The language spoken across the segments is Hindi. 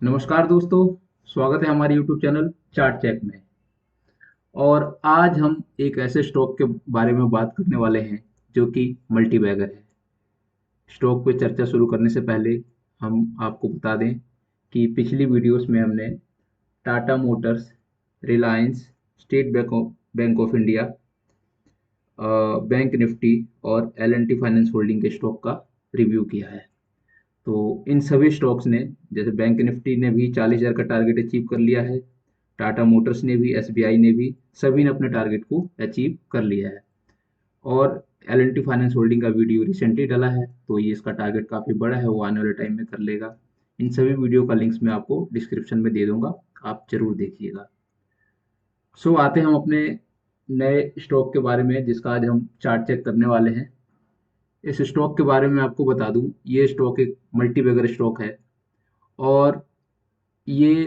नमस्कार दोस्तों। स्वागत है हमारे YouTube चैनल चार्ट चेक में। और आज हम एक ऐसे स्टॉक के बारे में बात करने वाले हैं जो कि मल्टी बैगर है। स्टॉक पे चर्चा शुरू करने से पहले हम आपको बता दें कि पिछली वीडियोस में हमने Tata Motors, Reliance, state bank of India, bank Nifty और L&T फाइनेंस होल्डिंग के स्टॉक का रिव्यू किया है। तो इन सभी स्टॉक्स ने, जैसे बैंक निफ्टी ने भी 40,000 का टारगेट अचीव कर लिया है, टाटा मोटर्स ने भी, एसबीआई ने भी, सभी ने अपने टारगेट को अचीव कर लिया है। और L&T फाइनेंस होल्डिंग का वीडियो रिसेंटली डला है, तो ये इसका टारगेट काफ़ी बड़ा है, वो आने वाले टाइम में कर लेगा। इन सभी वीडियो का लिंक्स मैं आपको डिस्क्रिप्शन में दे दूंगा, आप जरूर देखिएगा। सो आते हैं हम अपने नए स्टॉक के बारे में जिसका आज हम चार्ट चेक करने वाले हैं। इस स्टॉक के बारे में आपको बता दूं, ये स्टॉक एक मल्टी बैगर स्टॉक है और ये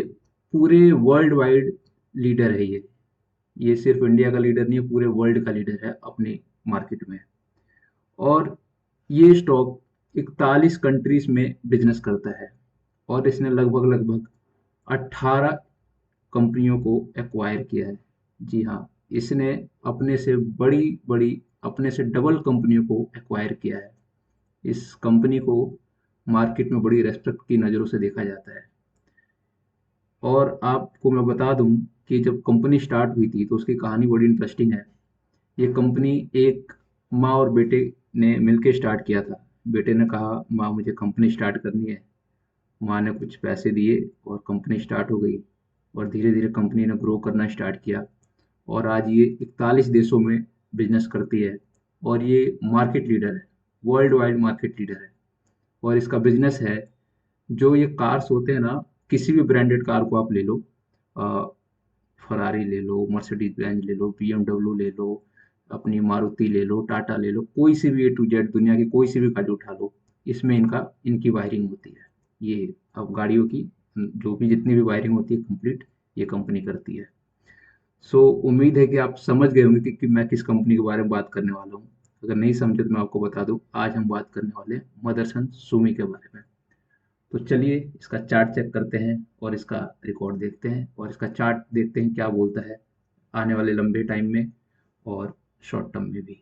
पूरे वर्ल्ड वाइड लीडर है। ये सिर्फ इंडिया का लीडर नहीं है, पूरे वर्ल्ड का लीडर है अपनी मार्केट में। और ये स्टॉक 41 कंट्रीज में बिजनेस करता है और इसने लगभग लगभग 18 कंपनियों को एक्वायर किया है। जी हाँ, इसने अपने से बड़ी बड़ी, अपने से डबल कंपनियों को एक्वायर किया है। इस कंपनी को मार्केट में बड़ी रेस्पेक्ट की नज़रों से देखा जाता है। और आपको मैं बता दूं कि जब कंपनी स्टार्ट हुई थी तो उसकी कहानी बड़ी इंटरेस्टिंग है। ये कंपनी एक माँ और बेटे ने मिलकर स्टार्ट किया था। बेटे ने कहा, माँ मुझे कंपनी स्टार्ट करनी है। माँ ने कुछ पैसे दिए और कंपनी स्टार्ट हो गई। और धीरे धीरे कंपनी ने ग्रो करना स्टार्ट किया और आज ये 41 देशों में बिजनेस करती है और ये मार्केट लीडर है, वर्ल्ड वाइड मार्केट लीडर है। और इसका बिजनेस है, जो ये कार्स होते हैं ना, किसी भी ब्रांडेड कार को आप ले लो, फरारी ले लो, मर्सिडीज बेंज ले लो, BMW ले लो, अपनी मारुति ले लो, टाटा ले लो, कोई सी भी A to Z दुनिया की कोई सी भी गाड़ी उठा लो, इसमें इनकी वायरिंग होती है। ये अब गाड़ियों की जो भी जितनी भी वायरिंग होती है कंप्लीट, ये कंपनी करती है। सो उम्मीद है कि आप समझ गए होंगे कि मैं किस कंपनी के बारे में बात करने वाला हूँ। अगर नहीं समझे तो मैं आपको बता दूं, आज हम बात करने वाले हैं मदरसन सुमी के बारे में। तो चलिए इसका चार्ट चेक करते हैं और इसका रिकॉर्ड देखते हैं और इसका चार्ट देखते हैं क्या बोलता है आने वाले लंबे टाइम में और शॉर्ट टर्म में भी।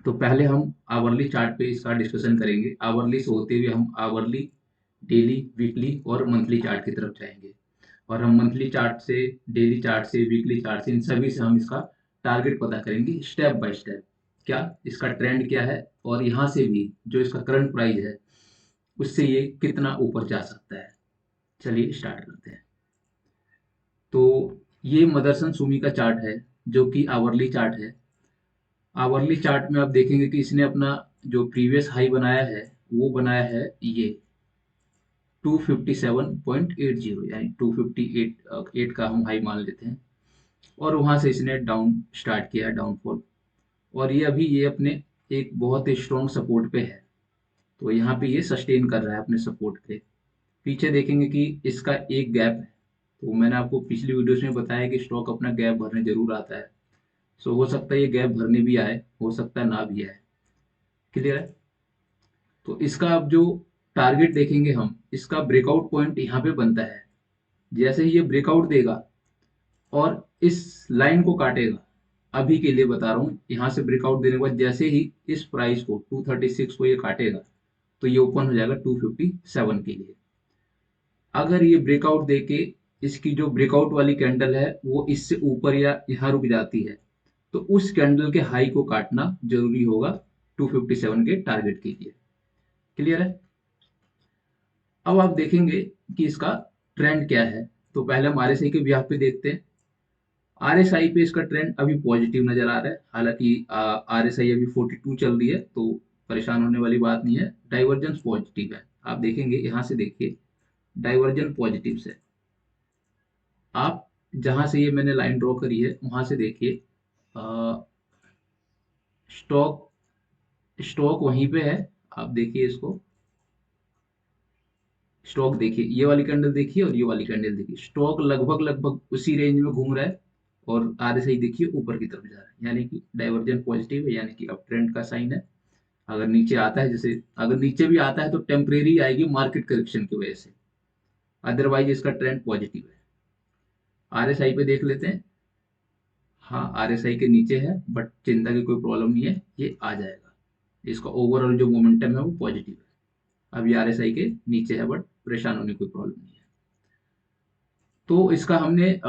तो पहले हम आवरली चार्ट पे इसका डिस्कशन करेंगे। आवरली से होते हुए हम आवरली, डेली, वीकली और मंथली चार्ट की तरफ जाएंगे। और हम मंथली चार्ट से, डेली चार्ट से, वीकली चार्ट से, इन सभी से हम इसका टारगेट पता करेंगे स्टेप बाय स्टेप। क्या इसका ट्रेंड क्या है और यहाँ से भी जो इसका करंट प्राइस है उससे ये कितना ऊपर जा सकता है। चलिए स्टार्ट करते हैं। तो ये मदरसन सुमी का चार्ट है जो कि आवरली चार्ट है। आवरली चार्ट में आप देखेंगे कि इसने अपना जो प्रीवियस हाई बनाया है वो बनाया है ये 257.80, यानी 258 का हम हाई मान लेते हैं। और वहां से इसने डाउन स्टार्ट किया है, डाउनफॉल। और ये अभी ये अपने एक बहुत ही स्ट्रॉन्ग सपोर्ट पे है। तो यहाँ पे ये सस्टेन कर रहा है अपने सपोर्ट पे। पीछे देखेंगे कि इसका एक गैप है। तो मैंने आपको पिछली वीडियोस में बताया कि स्टॉक अपना गैप भरने जरूर आता है। सो हो सकता है ये गैप भरने भी आए, हो सकता है ना भी आए। क्लियर है? तो इसका अब जो टारगेट देखेंगे हम, इसका ब्रेकआउट पॉइंट यहाँ पे बनता है। जैसे ही ये ब्रेकआउट देगा और इस लाइन को काटेगा, अभी के लिए बता रहा हूँ, यहाँ से ब्रेकआउट देने के बाद जैसे ही इस प्राइस को 236 को ये काटेगा तो ये ओपन हो जाएगा 257 के लिए। अगर ये ब्रेकआउट देके इसकी जो ब्रेकआउट वाली कैंडल है वो इससे ऊपर या यहाँ रुक जाती है, तो उस कैंडल के हाई को काटना जरूरी होगा 257 के टारगेट के लिए। क्लियर है? अब आप देखेंगे कि इसका ट्रेंड क्या है। तो पहले हम RSI के ब्याह पे देखते हैं। RSI पे इसका ट्रेंड अभी पॉजिटिव नजर आ रहा है। हालांकि RSI अभी 42 चल रही है, तो परेशान होने वाली बात नहीं है। डाइवर्जेंस पॉजिटिव है, आप देखेंगे यहाँ से देखिए, डाइवर्जन पॉजिटिव से। आप जहां से ये मैंने लाइन ड्रॉ करी है वहां से देखिए, स्टॉक स्टॉक वहीं पे है। आप देखिए इसको, स्टॉक देखिए, ये वाली कैंडल देखिए और ये वाली कैंडल देखिए, स्टॉक लगभग लगभग उसी रेंज में घूम रहा है। और RSI देखिए ऊपर की तरफ जा रहा है, यानी कि डाइवर्जन पॉजिटिव है, यानी कि अप ट्रेंड का साइन है। अगर नीचे आता है, जैसे अगर नीचे भी आता है तो टेम्परेरी आएगी मार्केट करेक्शन की वजह से। अदरवाइज इसका ट्रेंड पॉजिटिव है। आरएसआई पे देख लेते हैं। हाँ, आरएसआई के नीचे है, बट चिंता की कोई प्रॉब्लम नहीं है, ये आ जाएगा। इसका ओवरऑल जो मोमेंटम है वो पॉजिटिव है। अब ये आरएसआई के नीचे है, बट परेशान होने की कोई प्रॉब्लम नहीं है। तो इसका हमने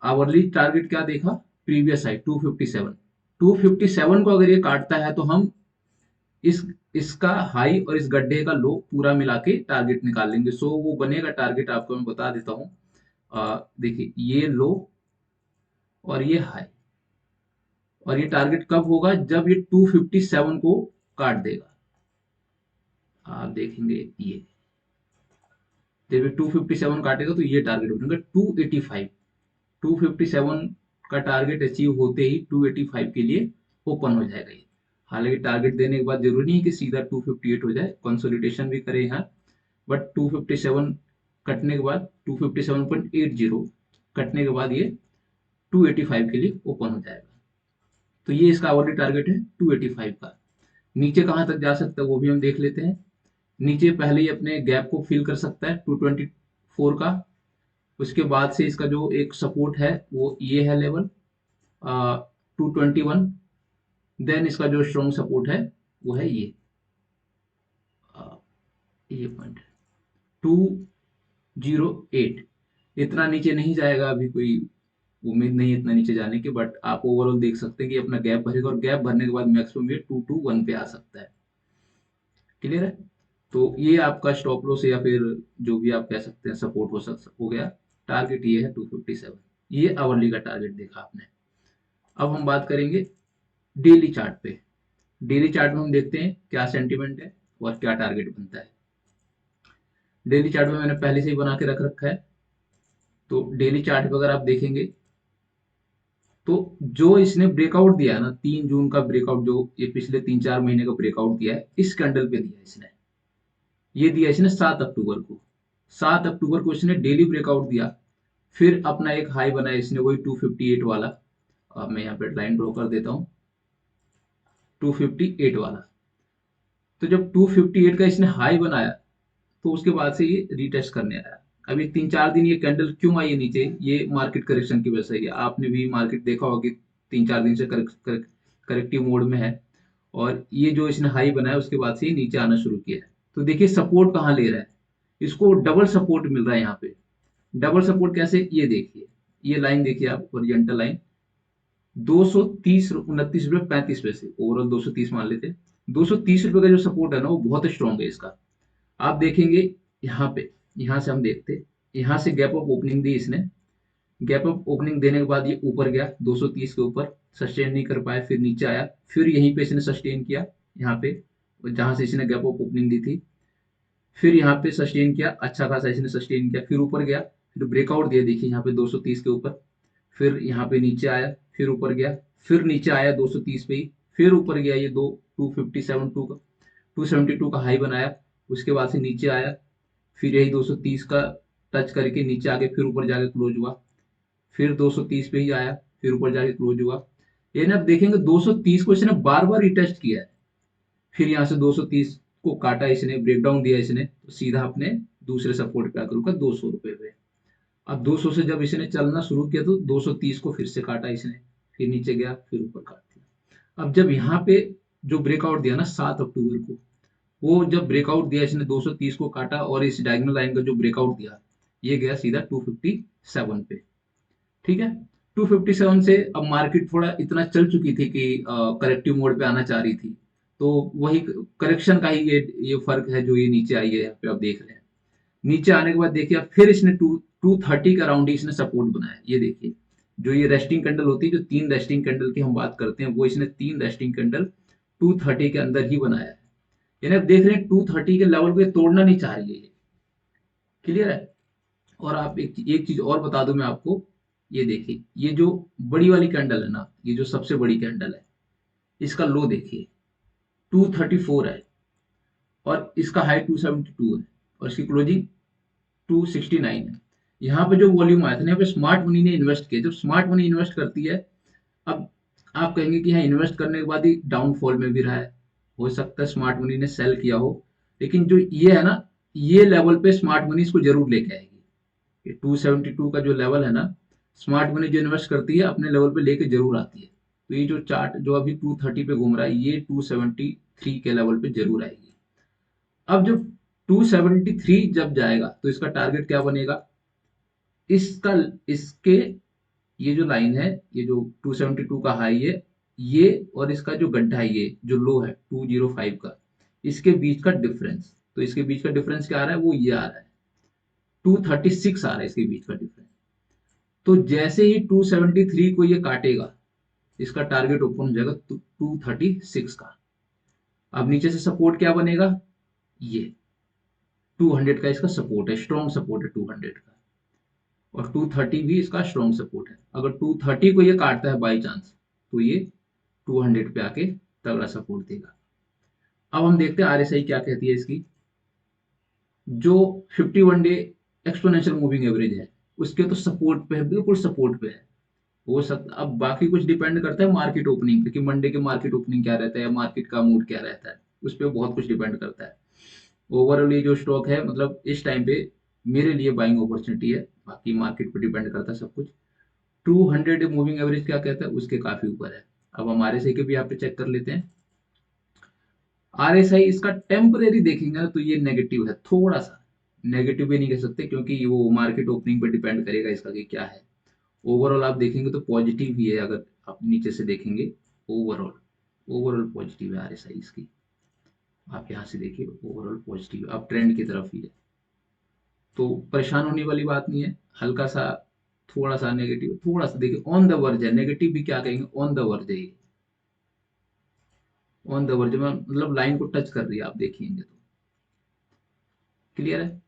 आवरली टारगेट क्या देखा, प्रीवियस हाई 257। 257 को अगर ये काटता है तो हम इस इसका हाई और इस गड्ढे का लो पूरा मिला के टारगेट निकाल लेंगे। सो वो बनेगा टारगेट, आपको मैं बता देता हूँ। देखिए, ये लो और ये हाई, और ये टारगेट कब होगा, जब ये 257 को काट देगा। आप देखेंगे ये जब ये 257 काटेगा तो ये टारगेट बनेगा 285। 257 का टारगेट अचीव होते ही 285 के लिए ओपन हो जाएगा ये। हालांकि टारगेट देने के बाद जरूरी नहीं है कि सीधा 258 हो जाए, कंसोलिडेशन भी करे यहाँ, बट 257 कटने के बाद 257.80 कटने के बाद ये 285 के लिए ओपन हो जाएगा। तो ये इसका आवरली टारगेट है 285 का। नीचे कहाँ तक जा सकता है वो भी हम देख लेते हैं। नीचे पहले ही अपने गैप को फिल कर सकता है 224 का। उसके बाद से इसका जो एक सपोर्ट है वो ये है लेवल 221। देन इसका जो स्ट्रॉन्ग सपोर्ट है वो है ये पॉइंट 208। इतना नीचे नहीं जाएगा, अभी कोई उम्मीद नहीं है इतना नीचे जाने की, बट आप ओवरऑल देख सकते हैं कि अपना गैप भरेगा, और गैप भरने के बाद मैक्सिमम ये 221 पे आ सकता है। क्लियर है। तो ये आपका स्टॉप लॉस या फिर जो भी आप कह सकते हैं सपोर्ट हो गया। टारगेट ये है 257। ये आवरली का टारगेट देखा आपने। अब हम बात करेंगे डेली चार्ट पे। डेली चार्ट में हम देखते हैं क्या सेंटीमेंट है और क्या टारगेट बनता है। डेली चार्ट में मैंने पहले से ही बना के रख रखा है। तो डेली चार्ट पे अगर आप देखेंगे तो जो इसने ब्रेकआउट दिया है ना, 3 जून का ब्रेकआउट, जो ये पिछले 3-4 महीने का ब्रेकआउट दिया है, इस कैंडल पे दिया है इसने। ये दिया इसने 7 अक्टूबर को। 7 अक्टूबर को इसने डेली ब्रेकआउट दिया। फिर अपना एक हाई बनाया इसने, वही 258 वाला। अब मैं यहाँ पे लाइन ड्रॉ कर देता हूँ, 258 वाला। तो जब 258 का इसने हाई बनाया तो उसके बाद से ये रीटेस्ट करने आया। अभी 3-4 दिन ये कैंडल क्यों आई है नीचे, ये मार्केट करेक्शन की वजह से ही है। आपने भी मार्केट देखा होगा कि 3-4 दिन से करेक्टिव मोड में है, और ये जो इसने हाई बनाया उसके बाद से ये नीचे आना शुरू किया है। तो देखिए सपोर्ट कहाँ ले रहा है, इसको डबल सपोर्ट मिल रहा है यहाँ पे। डबल सपोर्ट कैसे, ये देखिए, ये लाइन देखिए आप, ओरिजेंटल लाइन 230, 29 रुपये 35 पैसे, ओवरऑल 230 मान लेते हैं। 230 रुपये का जो सपोर्ट है ना वो बहुत स्ट्रॉन्ग है इसका। आप देखेंगे यहाँ पे, यहाँ से हम देखते हैं, यहाँ से गैप अप ओपनिंग दी इसने। गैप अप ओपनिंग देने के बाद ये ऊपर गया 230 के ऊपर, सस्टेन नहीं कर पाया, फिर नीचे आया, फिर यहीं पे इसने सस्टेन किया, यहाँ पे जहां से इसने गैप अप ओपनिंग दी थी। फिर यहाँ पे सस्टेन किया, अच्छा खासा इसने सस्टेन किया, फिर ऊपर गया, फिर ब्रेकआउट दिया, देखिए यहाँ पे 230 के ऊपर। फिर यहाँ पे नीचे आया, फिर ऊपर गया, फिर नीचे आया 230 पे ही, फिर ऊपर गया ये 272 का हाई बनाया। उसके बाद से नीचे आया, फिर यही 230 का टच करके नीचे आके फिर ऊपर जाके क्लोज हुआ, फिर 230 पे ही आया, फिर ऊपर जाके क्लोज हुआ। यानी आप देखेंगे 230 को इसने बार बार रिटेस्ट किया है। फिर यहाँ से 230 को काटा इसने, ब्रेकडाउन दिया इसने, तो सीधा अपने दूसरे सपोर्ट पे आकर रुका 200 रुपए पे। अब 200 से जब इसने चलना शुरू किया तो 230 को फिर से काटा इसने, फिर नीचे गया, फिर ऊपर काट दिया। अब जब यहाँ पे जो ब्रेकआउट दिया ना 7 अक्टूबर को, वो जब ब्रेकआउट दिया इसने 230 को काटा, और इस डायगोनल लाइन का जो ब्रेकआउट दिया, ये गया सीधा 257 पे। ठीक है। 257 से अब मार्केट थोड़ा इतना चल चुकी थी कि करेक्टिव मोड पे आना चाह रही थी, तो वही करेक्शन का ही ये फर्क है जो ये नीचे आई है, यहाँ पे आप देख रहे हैं। नीचे आने के बाद देखिए अब फिर इसने 230 का राउंड ही इसने सपोर्ट बनाया। ये देखिए, जो ये रेस्टिंग कैंडल होती है, जो 3 रेस्टिंग कैंडल की हम बात करते हैं, वो इसने 3 रेस्टिंग कैंडल 230 के अंदर ही बनाया है। यानी आप देख रहे हैं 230 के लेवल को ये तोड़ना नहीं चाह रही है ये। क्लियर है। और आप एक चीज और बता दूं मैं आपको, ये देखिए, ये जो बड़ी वाली कैंडल है ना, ये जो सबसे बड़ी कैंडल है, इसका लो देखिए 234 है, और इसका हाई 272 है, और इसकी क्लोजिंग 269 है। यहाँ पे जो वॉल्यूम आया था ना, यहाँ पे स्मार्ट मनी ने इन्वेस्ट किया। जब स्मार्ट मनी इन्वेस्ट करती है, अब आप कहेंगे कि हाँ, इन्वेस्ट करने के बाद ही डाउनफॉल में भी रहा है, हो सकता है स्मार्ट मनी ने सेल किया हो, लेकिन जो ये है ना, ये लेवल पे स्मार्ट मनी इसको जरूर लेके आएगी। ये 272 का जो लेवल है ना, स्मार्ट मनी जो इन्वेस्ट करती है अपने लेवल पे लेके जरूर आती है। तो ये जो चार्ट जो अभी 230 पे घूम रहा है, ये 273 के लेवल पे जरूर आएगी। अब जब 273 जब जाएगा तो इसका टारगेट क्या बनेगा, इसका इसके ये जो लाइन है, ये जो 272 का हाई है, ये और इसका जो गड्ढा है, ये जो लो है 205 का, इसके बीच का डिफरेंस, तो इसके बीच का डिफरेंस क्या आ रहा है, वो ये आ रहा है 236 आ रहा है इसके बीच का डिफरेंस। तो जैसे ही 273 को ये काटेगा, इसका टारगेट ओपन हो जाएगा 236 का। अब नीचे से सपोर्ट क्या बनेगा, ये 200 का इसका सपोर्ट है, स्ट्रॉन्ग सपोर्ट है 200 का, और 230 भी इसका स्ट्रॉन्ग सपोर्ट है। अगर 230 को ये काटता है बाई चांस, तो ये 200 पे आके तगड़ा सपोर्ट देगा। अब हम देखते हैं आरएसआई क्या कहती है इसकी। जो 51 डे एक्सपोनेंशियल मूविंग एवरेज है, उसके तो सपोर्ट पे है, बिल्कुल सपोर्ट पे है। हो सकता, अब बाकी कुछ डिपेंड करता है मार्केट ओपनिंग पे कि मंडे के मार्केट ओपनिंग क्या रहता है या मार्केट का मूड क्या रहता है, उस पर बहुत कुछ डिपेंड करता है। ओवरऑल ये जो स्टॉक है, मतलब इस टाइम पे मेरे लिए बाइंग अपॉर्चुनिटी है, बाकी मार्केट पे डिपेंड करता है सब कुछ। 200 मूविंग एवरेज क्या कहता है, उसके काफी ऊपर है। अब हम आरएसआई के भी यहाँ पे चेक कर लेते हैं। आरएसआई इसका टेम्परेरी देखेंगे ना, तो ये नेगेटिव है, थोड़ा सा नेगेटिव भी नहीं कह सकते, क्योंकि वो मार्केट ओपनिंग पे डिपेंड करेगा इसका कि क्या है। ओवरऑल आप देखेंगे तो पॉजिटिव ही है, अगर आप नीचे से देखेंगे। ओवरऑल ओवरऑल पॉजिटिव है आरएसआई इसकी। आप यहाँ से देखिए, ओवरऑल पॉजिटिव, अब ट्रेंड की तरफ ही है, तो परेशान होने वाली बात नहीं है। हल्का सा, थोड़ा सा नेगेटिव, थोड़ा सा देखिए ऑन द वर्ज है, नेगेटिव भी क्या कहेंगे, ऑन द वर्ज है ये, ऑन द वर्ज में मतलब लाइन को टच कर रही है, आप देखेंगे तो क्लियर है।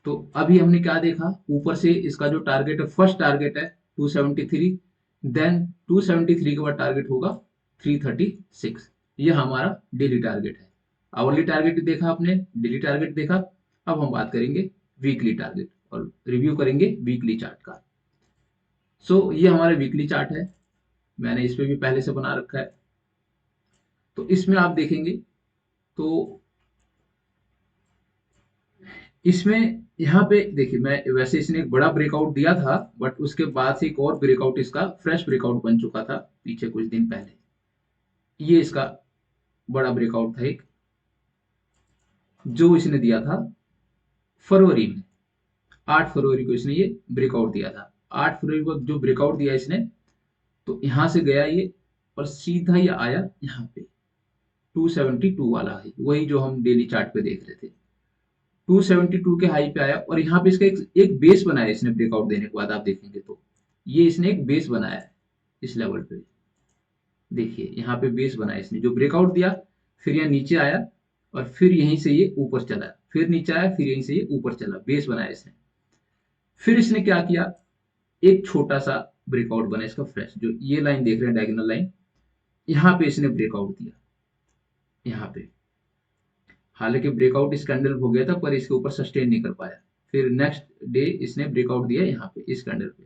तो अभी हमने क्या देखा, ऊपर से इसका जो टारगेट है, फर्स्ट टारगेट है 273, देन 273 के बाद टारगेट होगा 336, ये हमारा डेली टारगेट है। आवरली टारगेट देखा आपने, डेली टारगेट देखा। अब हम बात करेंगे वीकली टारगेट और रिव्यू करेंगे वीकली चार्ट का। ये हमारा वीकली चार्ट है, मैंने इस पे भी पहले से बना रखा है। तो इसमें आप देखेंगे तो इसमें यहाँ पे देखिए, मैं वैसे इसने एक बड़ा ब्रेकआउट दिया था, बट उसके बाद से एक और ब्रेकआउट, इसका फ्रेश ब्रेकआउट बन चुका था पीछे कुछ दिन पहले। ये इसका बड़ा ब्रेकआउट था एक, जो इसने दिया था फरवरी में, 8 फरवरी को इसने ये ब्रेकआउट दिया था। 8 फरवरी को जो ब्रेकआउट दिया इसने, तो यहां से गया ये और सीधा ये आया यहाँ पे 272 वाला है, वही जो हम डेली चार्ट पे देख रहे थे। 272 के हाई पे आया और यहाँ पे इसका एक बेस बनाया इसने ब्रेकआउट देने के बाद, आप देखेंगे तो ये इसने एक बेस बनाया है इस लेवल पे। देखिए यहाँ पे बेस बनाया इसने, जो ब्रेकआउट दिया, फिर यहाँ नीचे आया और फिर यहीं से ये ऊपर चला, फिर नीचे आया, फिर यहीं से ये ऊपर चला, बेस बनाया इसने। फिर इसने क्या किया, एक छोटा सा ब्रेकआउट बना इसका फ्रेश, जो ये लाइन देख रहे हैं डायगोनल लाइन, यहाँ पे इसने ब्रेकआउट दिया यहाँ पे। हालांकि ब्रेकआउट इस कैंडल हो गया था, पर इसके ऊपर सस्टेन नहीं कर पाया। फिर नेक्स्ट डे इसने ब्रेकआउट दिया यहाँ पे इस कैंडल पे।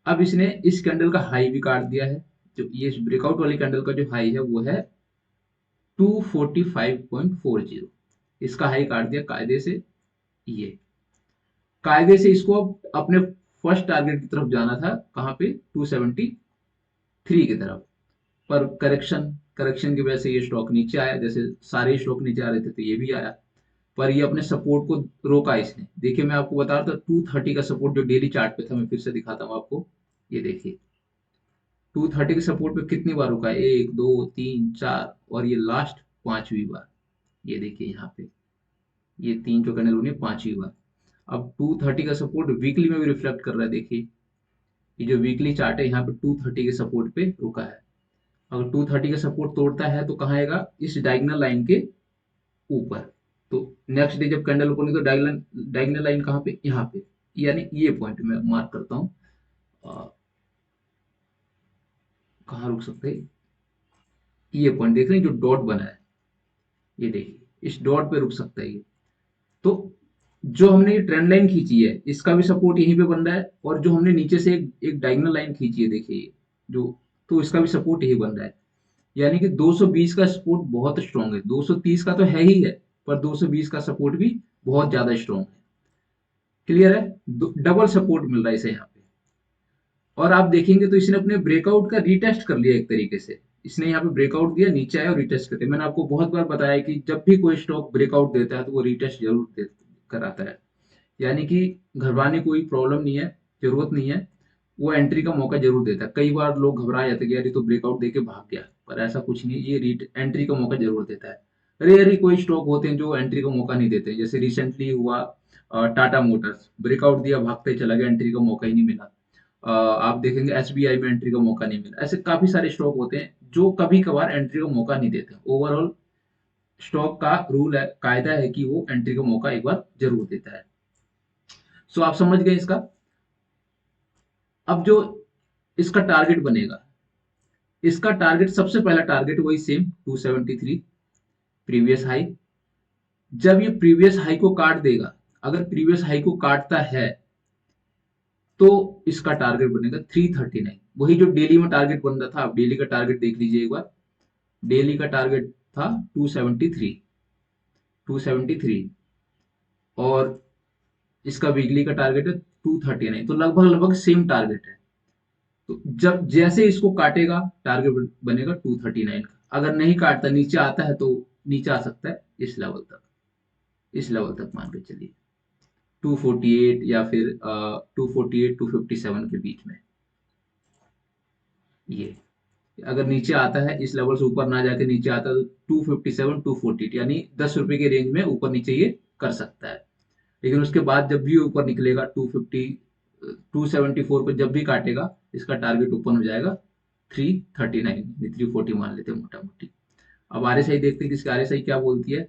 अब इसने इस कैंडल का हाई भी काट दिया है, जो ये ब्रेकआउट वाली कैंडल का जो हाई है वो है 245.40, इसका हाई काट दिया कायदे से। ये कायदे से इसको अब अपने फर्स्ट टारगेट की तरफ जाना था, कहाँ पे, 273 की तरफ। पर करेक्शन करेक्शन की वजह से ये स्टॉक नीचे आया, जैसे सारे स्टॉक नीचे आ रहे थे तो ये भी आया, पर ये अपने सपोर्ट को रोका इसने। देखिए मैं आपको बता रहा था 230 का सपोर्ट जो डेली चार्ट पे था, मैं फिर से दिखाता हूँ आपको। ये देखिए 230 के सपोर्ट पे कितनी बार रुका है, 1 2 3 4, और ये लास्ट पांचवी बार। ये देखिए यहाँ पे ये तीन जो कैंडल बनी है, पांचवी बार। अब 230 का सपोर्ट वीकली में भी रिफ्लेक्ट कर रहा है, देखिए ये जो वीकली चार्ट है यहाँ पे 230 के सपोर्ट पे रुका है। अगर 230 का सपोर्ट तोड़ता है तो कहाँ आएगा, इस डायगोनल लाइन के ऊपर। तो नेक्स्ट डे जब कैंडल ओपन हुई तो डायगोनल डायगोनल लाइन कहाँ पे, यहाँ पे, यानी ये पॉइंट मैं मार्क करता हूँ। कहाँ रुक सकते हैं, ये पॉइंट देख रहे हैं जो डॉट बना है, ये देखिए इस डॉट पे रुक सकता है ये। तो जो हमने ये ट्रेंड लाइन खींची है, इसका भी सपोर्ट यहीं पे बन रहा है, और जो हमने नीचे से एक डायगोनल लाइन खींची है, देखिए ये जो, तो इसका भी सपोर्ट यही बन रहा है। यानी कि 220 का सपोर्ट बहुत स्ट्रांग है, 230 का तो है ही है, पर 220 का सपोर्ट भी बहुत ज्यादा स्ट्रांग है। क्लियर है, डबल सपोर्ट मिल रहा है इसे यहाँ पे। और आप देखेंगे तो इसने अपने ब्रेकआउट का रीटेस्ट कर लिया एक तरीके से। इसने यहाँ पे ब्रेकआउट दिया, नीचे आया और रीटेस्ट करते। मैंने आपको बहुत बार बताया कि जब भी कोई स्टॉक ब्रेकआउट देता है तो वो रीटेस्ट जरूर कराता है। यानी कि घबराने की कोई प्रॉब्लम नहीं है, जरूरत नहीं है। वो एंट्री का मौका जरूर देता है। कई बार लोग घबरा जाते हैं कि यार ये तो ब्रेकआउट देके भाग गया, पर ऐसा कुछ नहीं है, ये एंट्री का मौका जरूर देता है। रेयर ही कोई स्टॉक होते हैं जो एंट्री का मौका नहीं देते। जैसे रिसेंटली हुआ टाटा मोटर्स, ब्रेकआउट दिया, भागते ही चला गया, एंट्री का मौका ही नहीं मिला। आप देखेंगे एसबीआई में एंट्री का मौका नहीं मिला। ऐसे काफी सारे स्टॉक होते हैं जो कभी कभार एंट्री का मौका नहीं देते। ओवरऑल स्टॉक का रूल है, कायदा है कि वो एंट्री का मौका एक बार जरूर देता है। सो आप समझ गए इसका। अब जो इसका टारगेट बनेगा, इसका टारगेट सबसे पहला टारगेट वही सेम 273 प्रीवियस हाई। जब ये प्रीवियस हाई को काट देगा, अगर प्रीवियस हाई को काटता है तो इसका टारगेट बनेगा 339। वही जो डेली में टारगेट बन रहा था, आप डेली का टारगेट देख लीजिए एक बार। डेली का टारगेट था 273 और इसका वीकली का टारगेट है 239। तो लगभग लगभग सेम टारगेट है। तो जब जैसे इसको काटेगा टारगेट बनेगा 239 का। अगर नहीं काटता, नीचे आता है तो नीचे आ सकता है इस लेवल तक, इस लेवल तक मान के चलिए 248 या फिर 248 257 के बीच में। ये अगर नीचे आता है, इस लेवल से ऊपर ना जाके नीचे आता है तो 257 248 यानी 10 रुपए के रेंज में ऊपर नीचे ये कर सकता है। लेकिन उसके बाद जब भी ऊपर निकलेगा 274 पे जब भी काटेगा, इसका टारगेट ओपन हो जाएगा 339, 340 मान लेते हैं मोटा मोटी। अब आरएसआई देखते हैं कि इसकी आरएसआई क्या बोलती है।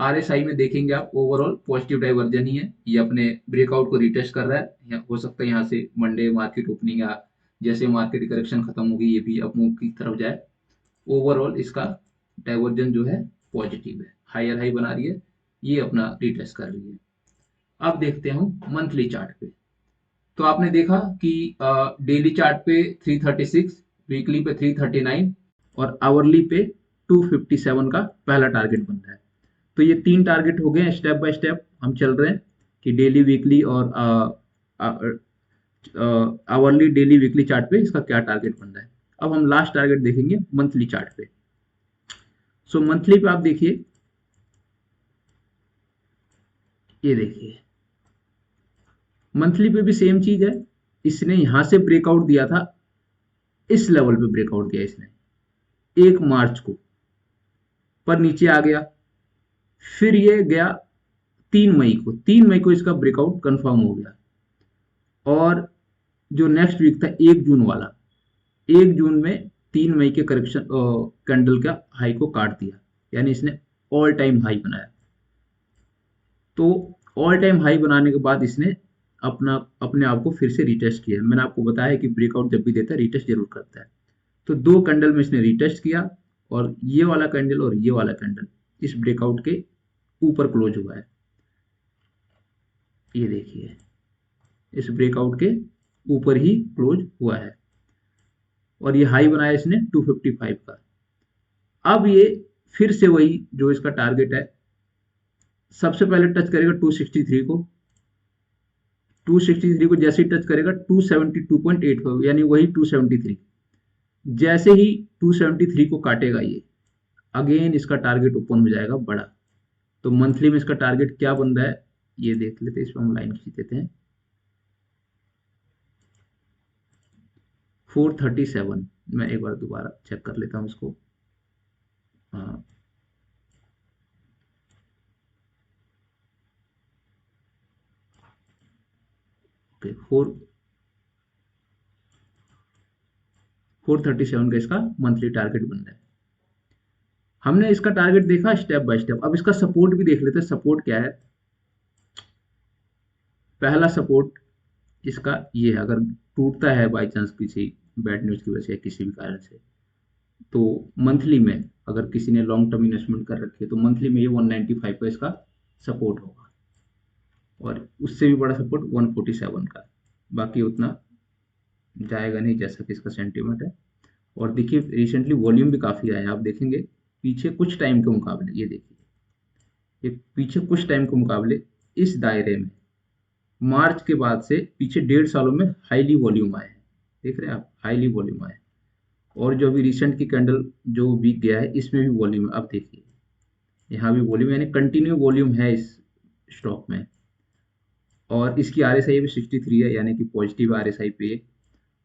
आरएसआई में देखेंगे आप, ओवरऑल पॉजिटिव डाइवर्जन ही है। ये अपने ब्रेकआउट को रिटेस्ट कर रहा है। हो सकता है यहाँ से मंडे मार्केट ओपनिंग या जैसे मार्केट करेक्शन खत्म होगी ये भी अपमूव की तरफ जाए। ओवरऑल इसका डाइवर्जन जो है पॉजिटिव है, हायर हाई बना रही है, ये अपना रिटेस्ट कर रही है। अब देखते हैं मंथली चार्ट पे। तो आपने देखा कि डेली चार्ट पे 336, वीकली पे 339 और आवरली पे 257 का पहला टारगेट बन रहा है। तो ये तीन टारगेट हो गए हैं, स्टेप बाय स्टेप हम चल रहे हैं कि डेली वीकली और आवरली डेली वीकली चार्ट पे इसका क्या टारगेट बन रहा है। अब हम लास्ट टारगेट देखेंगे मंथली चार्ट पे। सो मंथली पे आप देखिए, ये देखिए मंथली पे भी सेम चीज है। इसने यहां से ब्रेकआउट दिया था, इस लेवल पे ब्रेकआउट दिया इसने 1 मार्च को, पर नीचे आ गया। फिर ये गया 3 मई को, 3 मई को इसका ब्रेकआउट कंफर्म हो गया। और जो नेक्स्ट वीक था 1 जून वाला, 1 जून में 3 मई के करेक्शन कैंडल का हाई को काट दिया, यानी इसने ऑल टाइम हाई बनाया। तो ऑल टाइम हाई बनाने के बाद इसने अपने आप को फिर से रिटेस्ट किया। मैंने आपको बताया कि ब्रेकआउट जब भी देता है रिटेस्ट जरूर करता है। तो 2 कैंडल में इसने रिटेस्ट किया और ये वाला कैंडल और ये वाला कैंडल इस ब्रेकआउट के ऊपर क्लोज हुआ है। ये देखिए इस ब्रेकआउट के ऊपर ही क्लोज हुआ है और ये हाई बनाया इसने 255 का। अब ये फिर से वही जो इसका टारगेट है, सबसे पहले टच करेगा 263 को। 263 को जैसे ही टच करेगा 272.85 यानी वही 273। जैसे ही 273 को काटेगा ये, अगेन इसका टारगेट ओपन हो जाएगा बड़ा। तो मंथली में इसका टारगेट क्या बन रहा है ये देख लेते हैं। इस पर हम लाइन खींच देते हैं 437। मैं एक बार दोबारा चेक कर लेता हूं इसको। हाँ, ओके, 437 का इसका मंथली टारगेट बन रहा है। हमने इसका टारगेट देखा स्टेप बाय स्टेप। अब इसका सपोर्ट भी देख लेते हैं, सपोर्ट क्या है। पहला सपोर्ट इसका ये है, अगर टूटता है बाई चांस किसी बैड न्यूज की वजह से, किसी भी कारण से, तो मंथली में अगर किसी ने लॉन्ग टर्म इन्वेस्टमेंट कर रखी है तो मंथली में ये 195 का इसका सपोर्ट होगा और उससे भी बड़ा सपोर्ट 147 का। बाकी उतना जाएगा नहीं जैसा कि इसका सेंटीमेंट है। और देखिए रिसेंटली वॉल्यूम भी काफी आया है, आप देखेंगे पीछे कुछ टाइम के मुकाबले। ये देखिए ये पीछे कुछ टाइम के मुकाबले इस दायरे में मार्च के बाद से पीछे 1.5 सालों में हाईली वॉल्यूम आए हैं। देख रहे हैं आप, हाईली वॉल्यूम आए। और जो अभी रिसेंट की कैंडल जो वीक गया है, इसमें भी वॉल्यूम है। अब देखिए यहाँ भी वॉल्यूम, यानी कंटिन्यू वॉल्यूम है इस स्टॉक में। और इसकी RSI भी 63 है, यानी कि पॉजिटिव RSI पे है।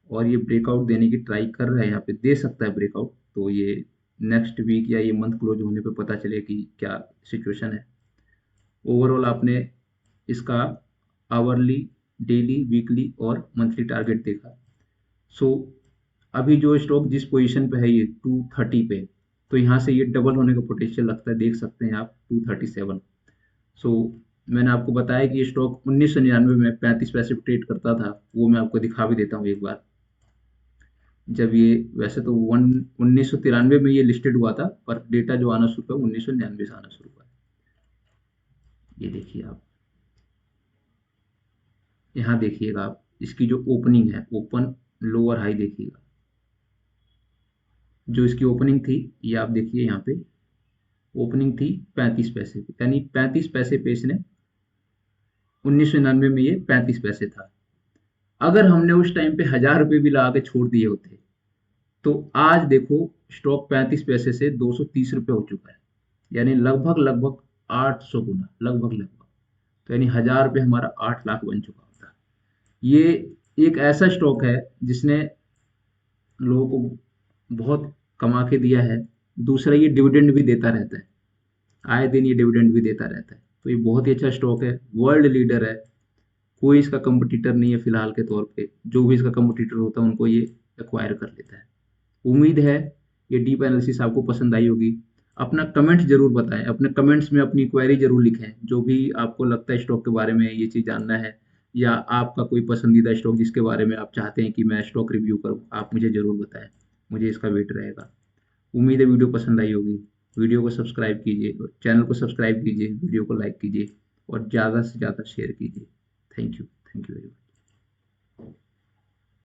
और ये ब्रेकआउट देने की ट्राई कर रहा है, यहाँ पे दे सकता है ब्रेकआउट। तो ये नेक्स्ट वीक या ये मंथ क्लोज होने पे पता चले कि क्या सिचुएशन है। ओवरऑल आपने इसका आवरली, डेली, वीकली और मंथली टारगेट देखा। सो अभी जो स्टॉक जिस पोजीशन पे है, ये 230 पे, तो यहाँ से ये डबल होने का पोटेंशियल लगता है। देख सकते हैं आप 237। सो मैंने आपको बताया कि ये स्टॉक 1999 में 35 पैसे पे ट्रेड करता था, वो मैं आपको दिखा भी देता हूँ एक बार। जब ये, वैसे तो 1993 में ये लिस्टेड हुआ था, पर डेटा जो आना शुरू हुआ 1999 से आना शुरू हुआ। ये देखिए आप, यहाँ देखिएगा आप, इसकी जो ओपनिंग है, ओपन लोअर हाई देखिएगा। जो इसकी ओपनिंग थी, ये आप देखिए यहाँ पे ओपनिंग थी 35 पैसे पे, यानी 35 पैसे पे इसने 1999 में ये 35 पैसे था। अगर हमने उस टाइम पे 1000 रुपये भी लगा के छोड़ दिए होते, तो आज देखो स्टॉक 35 पैसे से 230 रुपये हो चुका है, यानी लगभग लगभग 800 गुना, लगभग लगभग। तो यानी 1000 रुपये हमारा 8 लाख बन चुका होता। ये एक ऐसा स्टॉक है जिसने लोगों को बहुत कमा के दिया है। दूसरा, ये डिविडेंड भी देता रहता है, आए दिन ये डिविडेंड भी देता रहता है। तो ये बहुत ही अच्छा स्टॉक है, वर्ल्ड लीडर है, कोई इसका कंपटीटर नहीं है फिलहाल के तौर पे। जो भी इसका कंपटीटर होता है उनको ये एक्वायर कर लेता है। उम्मीद है ये डीप एनालिसिस आपको पसंद आई होगी। अपना कमेंट्स जरूर बताएं, अपने कमेंट्स में अपनी क्वेरी जरूर लिखें, जो भी आपको लगता है स्टॉक के बारे में ये चीज़ जानना है, या आपका कोई पसंदीदा स्टॉक जिसके बारे में आप चाहते हैं कि मैं स्टॉक रिव्यू करूं, आप मुझे जरूर बताएं। मुझे इसका वेट रहेगा। उम्मीद है वीडियो पसंद आई होगी। वीडियो को सब्सक्राइब कीजिए, चैनल को सब्सक्राइब कीजिए, वीडियो को लाइक कीजिए और ज़्यादा से ज़्यादा शेयर कीजिए। Thank you very much.